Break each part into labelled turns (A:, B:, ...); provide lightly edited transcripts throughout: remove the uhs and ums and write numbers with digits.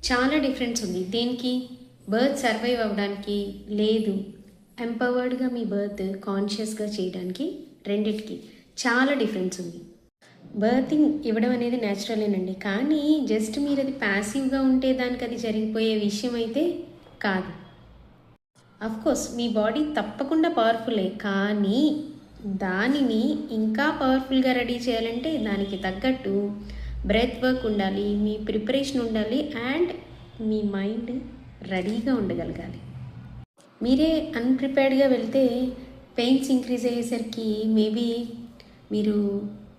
A: చాలా డిఫరెన్స్ ఉంది. దేనికి? బర్త్ సర్వైవ్ అవ్వడానికి, లేదు ఎంపవర్డ్‌గా మీ బర్త్ కాన్షియస్‌గా చేయడానికి, రెండిటికి చాలా డిఫరెన్స్ ఉంది. బర్తింగ్ ఇవ్వడం అనేది న్యాచురలేనండి. కానీ జస్ట్ మీరది ప్యాసివ్‌గా ఉంటే దానికది జరిగిపోయే విషయం అయితే కాదు. అఫ్‌కోర్స్ మీ బాడీ తప్పకుండా పవర్‌ఫుల్లే. కానీ దానిని ఇంకా పవర్‌ఫుల్‌గా రెడీ చేయాలంటే దానికి తగ్గట్టు బ్రెత్ వర్క్ ఉండాలి, మీ ప్రిపరేషన్ ఉండాలి అండ్ మీ మైండ్ రెడీగా ఉండగలగాలి. మీరే అన్‌ప్రిపేర్డ్‌గా వెళ్తే పెయిన్స్ ఇంక్రీజ్ అయ్యేసరికి మేబీ మీరు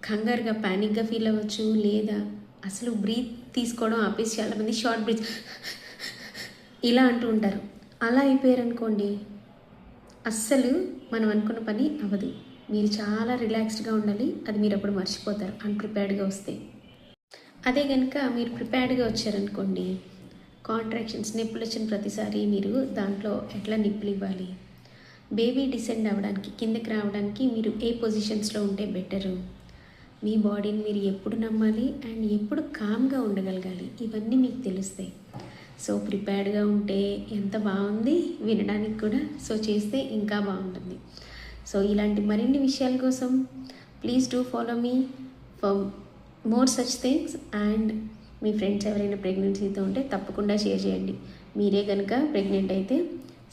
A: కంగారుగా, పానిక్‌గా ఫీల్ అవ్వచ్చు. లేదా అసలు బ్రీత్ తీసుకోవడం ఆపేసి చాలామంది షార్ట్ బ్రీత్ ఇలా అంటూ ఉంటారు. అలా అయిపోయారనుకోండి, అస్సలు మనం అనుకున్న పని అవ్వదు. మీరు చాలా రిలాక్స్డ్‌గా ఉండాలి. అది మీరు అప్పుడు మర్చిపోతారు అన్‌ప్రిపేర్డ్‌గా వస్తే. అదే కనుక మీరు ప్రిపేర్డ్‌గా వచ్చారనుకోండి, కాంట్రాక్షన్స్ నొప్పులు వచ్చిన ప్రతిసారి మీరు దాంట్లో ఎట్లా నిప్పులు ఇవ్వాలి, బేబీ డిసెండ్ అవ్వడానికి, కిందకి రావడానికి మీరు ఏ పొజిషన్స్లో ఉంటే బెటరు, మీ బాడీని మీరు ఎప్పుడు నమ్మాలి అండ్ ఎప్పుడు కామ్గా ఉండగలగాలి, ఇవన్నీ మీకు తెలుస్తాయి. సో ప్రిపేర్డ్గా ఉంటే ఎంత బాగుంది వినడానికి కూడా, సో చేస్తే ఇంకా బాగుంటుంది. సో ఇలాంటి మరిన్ని విషయాల కోసం please do follow me for more such things. And me friends ఎవరైనా ప్రెగ్నెన్సీతో ఉంటే తప్పకుండా షేర్ చేయండి. మీరే కనుక ప్రెగ్నెంట్ అయితే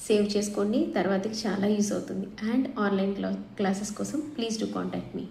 A: సేవ్ చేసుకోండి, తర్వాతకి చాలా యూస్ అవుతుంది. అండ్ ఆన్లైన్ క్లాసెస్ కోసం ప్లీజ్ డూ కాంటాక్ట్ మీ.